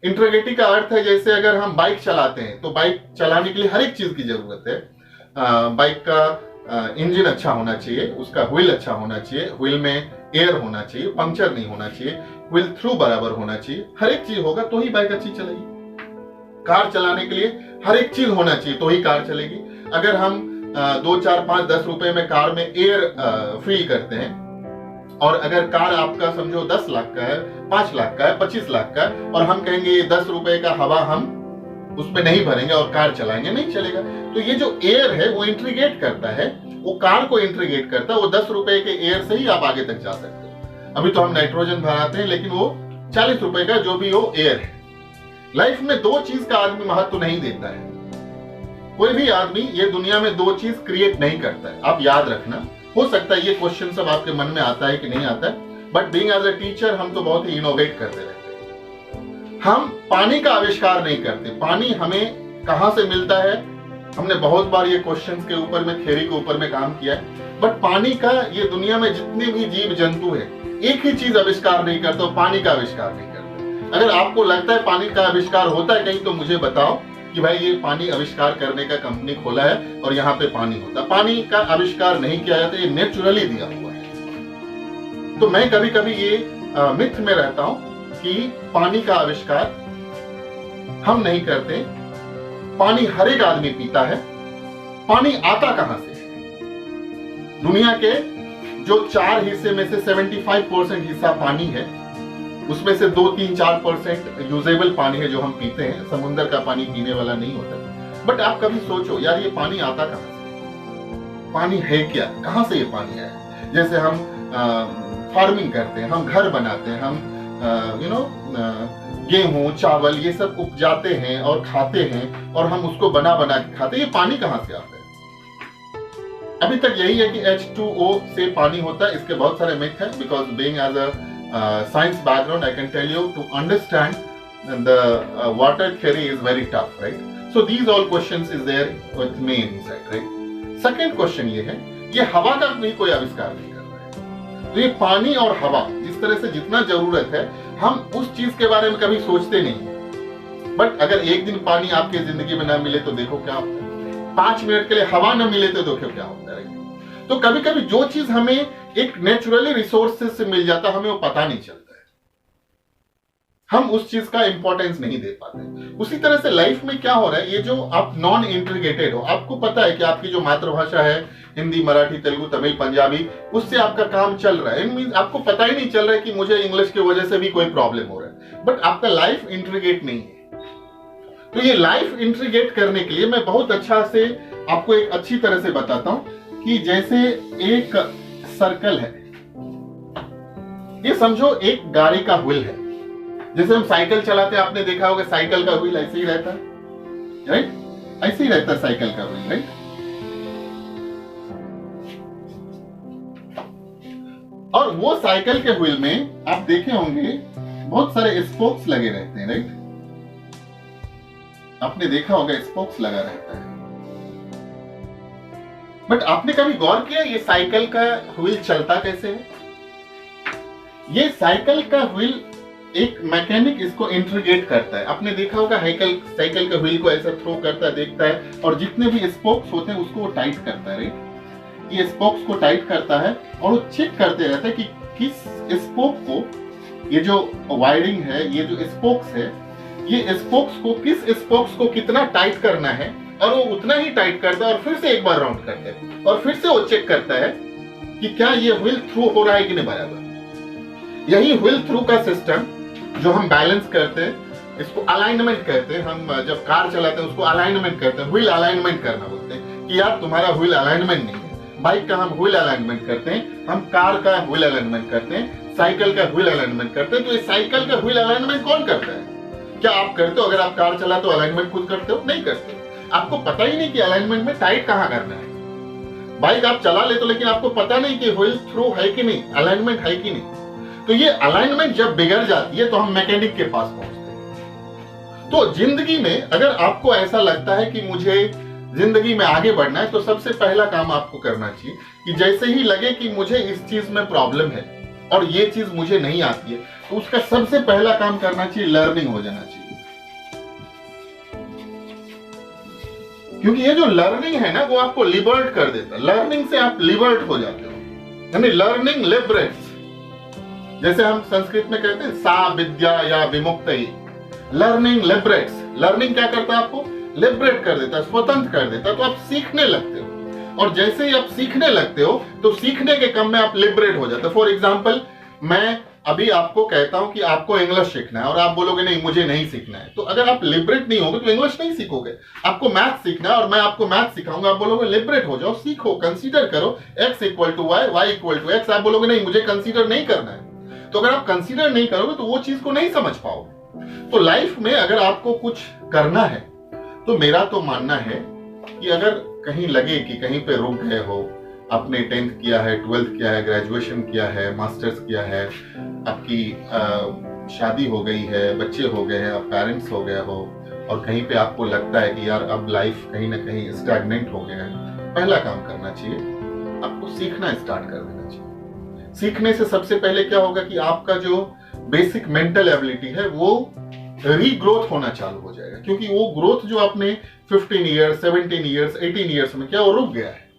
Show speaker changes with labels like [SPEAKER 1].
[SPEAKER 1] Integrity का अर्थ है जैसे अगर हम बाइक चलाते हैं तो बाइक चलाने के लिए हर एक चीज की जरूरत है। बाइक का इंजन अच्छा होना चाहिए, उसका व्हील अच्छा होना चाहिए, व्हील में एयर होना चाहिए, पंक्चर नहीं होना चाहिए, व्हील थ्रू बराबर होना चाहिए, हर एक चीज होगा तो ही बाइक अच्छी चलेगी। कार चलाने के लिए हर एक चीज होना चाहिए तो ही कार चलेगी। अगर हम 2, 4, 5, 10 रुपए में कार में एयर फिल करते हैं और अगर कार आपका समझो 10 लाख का है, 5 लाख का है, 25 लाख का है और हम कहेंगे ये 10 रुपए का हवा हम उसमें नहीं भरेंगे और कार चलाएंगे, नहीं चलेगा। तो ये जो एयर है वो इंट्रीगेट करता है, वो कार को इंट्रीगेट करता है। वो 10 रुपए के एयर से ही आप आगे तक जा सकते हो। अभी तो हम नाइट्रोजन भराते हैं लेकिन वो 40 रुपए का जो भी हो एयर है। लाइफ में 2 चीज का आदमी महत्व नहीं देता है। कोई भी आदमी ये दुनिया में 2 चीज क्रिएट नहीं करता है। आप याद रखना, हो सकता है ये क्वेश्चन सब आपके मन में आता है कि नहीं आता है, but being as a teacher हम तो बहुत ही इनोवेट करते रहते हैं। हम पानी का आविष्कार नहीं करते। पानी हमें कहां से मिलता है, हमने बहुत बार ये क्वेश्चंस के ऊपर में, थ्योरी के ऊपर में काम किया है, बट पानी का ये दुनिया में जितने भी जीव जंतु है एक ही चीज आविष्कार नहीं करते, पानी का आविष्कार नहीं करते। अगर आपको लगता है पानी का आविष्कार होता है कहीं तो मुझे बताओ कि भाई ये पानी आविष्कार करने का कंपनी खोला है और यहाँ पे पानी होता। पानी का आविष्कार नहीं किया जाता, ये नेचुरली दिया हुआ है। तो मैं कभी कभी ये मिथ में रहता हूं कि पानी का आविष्कार हम नहीं करते। पानी हर एक आदमी पीता है। पानी आता कहां से? दुनिया के जो 4 हिस्से में से 75% हिस्सा पानी है, उसमें से 2, 3, 4% यूजेबल पानी है जो हम पीते हैं। समुद्र का पानी पीने वाला नहीं होता। बट आप कभी सोचो यार ये पानी आता कहां से? पानी है क्या? कहां से ये पानी आया? जैसे हम फार्मिंग करते हैं, हम घर बनाते हैं, हम गेहूं, चावल ये सब उपजाते हैं और खाते हैं और हम उसको बना बना के खाते हैं। ये पानी कहां से आता है? अभी तक यही है कि H2O से पानी होता है। इसके बहुत सारे मिथ हैं। Because being as a science background, I can tell you to understand the water theory is very tough, right? So these all questions is there with me inside, right? Second question ये है, ये हवा का भी कोई आविष्कार नहीं कर रहा है। तो ये पानी और हवा जिस तरह से जितना जरूरत है, हम उस चीज के बारे में कभी सोचते नहीं। बट अगर एक दिन पानी आपके जिंदगी में ना मिले तो देखो क्या होता है। 5 मिनट के लिए हवा ना मिले तो देखो क्या होता है। तो कभी कभी जो चीज हमें एक नेचुरली रिसोर्सेज से मिल जाता, हमें वो पता नहीं चलता है। हम उस चीज का इंपॉर्टेंस नहीं दे पाते। उसी तरह से लाइफ में क्या हो रहा है, ये जो आप नॉन इंटीग्रेटेड हो, आपको पता है कि आपकी जो मातृभाषा है हिंदी, मराठी, तेलुगु, तमिल, पंजाबी, उससे आपका काम चल रहा है। मींस आपको पता ही नहीं चल रहा है कि मुझे इंग्लिश की वजह से भी कोई प्रॉब्लम हो रहा है, बट आपका लाइफ इंटीग्रेट नहीं है। तो ये लाइफ इंटीग्रेट करने के लिए मैं बहुत अच्छा से आपको एक अच्छी तरह से बताता हूं कि जैसे एक सर्कल है, ये समझो एक गाड़ी का व्हील है। जैसे हम साइकिल चलाते हैं, आपने देखा होगा साइकिल का व्हील ऐसे ही रहता है, राइट? ऐसे ही रहता है साइकिल का व्हील, राइट? और वो साइकिल के व्हील में आप देखे होंगे बहुत सारे स्पोक्स लगे रहते हैं, राइट? आपने देखा होगा स्पोक्स लगा रहता है। बट आपने कभी गौर किया ये साइकिल का व्हील चलता कैसे है? ये साइकिल का व्हील एक मैकेनिक इसको इंटीग्रेट करता है। आपने देखा होगा साइकिल का व्हील को ऐसा थ्रो करता है, देखता है और जितने भी स्पोक्स होते हैं उसको वो टाइट करता है, राइट? ये स्पोक्स को टाइट करता है और वो चेक करते रहता है कि किस स्पोक को, ये जो वायरिंग है, ये जो स्पोक्स है, ये स्पोक्स को किस स्पोक्स को कितना टाइट करना है, और वो उतना ही टाइट करता है और फिर से एक बार राउंड करता है और फिर से वो चेक करता है कि क्या ये व्हील थ्रू हो रहा है कि नहीं बराबर। यही व्हील थ्रू का सिस्टम जो हम बैलेंस करते हैं, इसको अलाइनमेंट कहते हैं। हम जब कार चलाते हैं उसको अलाइनमेंट करते हैं, व्हील अलाइनमेंट करना बोलते हैं कि यार तुम्हारा व्हील अलाइनमेंट नहीं है। बाइक का हम व्हील अलाइनमेंट करते हैं, हम कार का व्हील अलाइनमेंट करते हैं, साइकिल का व्हील अलाइनमेंट करते हैं। तो ये साइकिल का व्हील अलाइनमेंट कौन करता है? क्या आप करते हो? अगर आप कार चलाते हो अलाइनमेंट खुद करते हो? नहीं करते। आपको पता ही नहीं कि अलाइनमेंट में टाइट कहां करना है। बाइक आप चला लेते हो लेकिन आपको पता नहीं कि व्हील थ्रू है कि नहीं, अलाइनमेंट है कि नहीं। तो ये अलाइनमेंट जब बिगड़ जाती है तो हम मैकेनिक के पास पहुंचते हैं। तो जिंदगी में अगर आपको ऐसा लगता है कि मुझे जिंदगी में आगे बढ़ना है, तो सबसे पहला काम आपको करना चाहिए कि जैसे ही लगे कि मुझे इस चीज में प्रॉब्लम है और ये चीज मुझे नहीं आती है, तो उसका सबसे पहला काम करना चाहिए लर्निंग हो जाना चाहिए। क्योंकि ये जो लर्निंग है ना वो आपको लिबर्ट कर देता है, लर्निंग से आप लिबर्ट हो जाते हो, यानी लर्निंग लिबरेट्स। जैसे हम संस्कृत में कहते हैं सा विद्या या विमुक्ति, लर्निंग लिबरेट्स। लर्निंग क्या करता है, आपको लिबरेट कर देता है, स्वतंत्र कर देता है, तो आप सीखने लगते हो। और जैसे ही आप सीखने लगते हो तो सीखने के क्रम में आप लिबरेट हो जाते हो। फॉर एग्जाम्पल, मैं अभी आपको कहता हूं कि आपको इंग्लिश सीखना है और आप बोलोगे नहीं मुझे नहीं सीखना है, तो अगर आप लिबरेट नहीं होगे तो इंग्लिश नहीं सीखोगे। आपको मैथ सीखना है और मैं आपको मैथ सिखाऊंगा, आप बोलोगे लिबरेट हो जाओ, सीखो, कंसीडर करो x equal to y, y equal to x. आप बोलोगे नहीं मुझे कंसीडर नहीं करना है। तो अगर आप कंसीडर नहीं करोगे तो वो चीज को नहीं समझ पाओगे। तो लाइफ में अगर आपको कुछ करना है तो मेरा तो मानना है कि अगर कहीं लगे कि कहीं पे रुक गए हो, आपने 10th किया है, 12th किया है, ग्रेजुएशन किया है, मास्टर्स किया है, आपकी शादी हो गई है, बच्चे हो गए हैं, आप पेरेंट्स हो गए हो, और कहीं पे आपको लगता है कि यार अब लाइफ कहीं ना कहीं स्टैग्नेंट हो गया है, पहला काम करना चाहिए, आपको सीखना स्टार्ट कर देना चाहिए। सीखने से सबसे पहले क्या होगा कि आपका जो बेसिक मेंटल एबिलिटी है वो रीग्रोथ होना चालू हो जाएगा, क्योंकि वो ग्रोथ जो आपने 15 ईयर्स, 17 ईयर्स, 18 ईयर्स में क्या वो रुक गया है।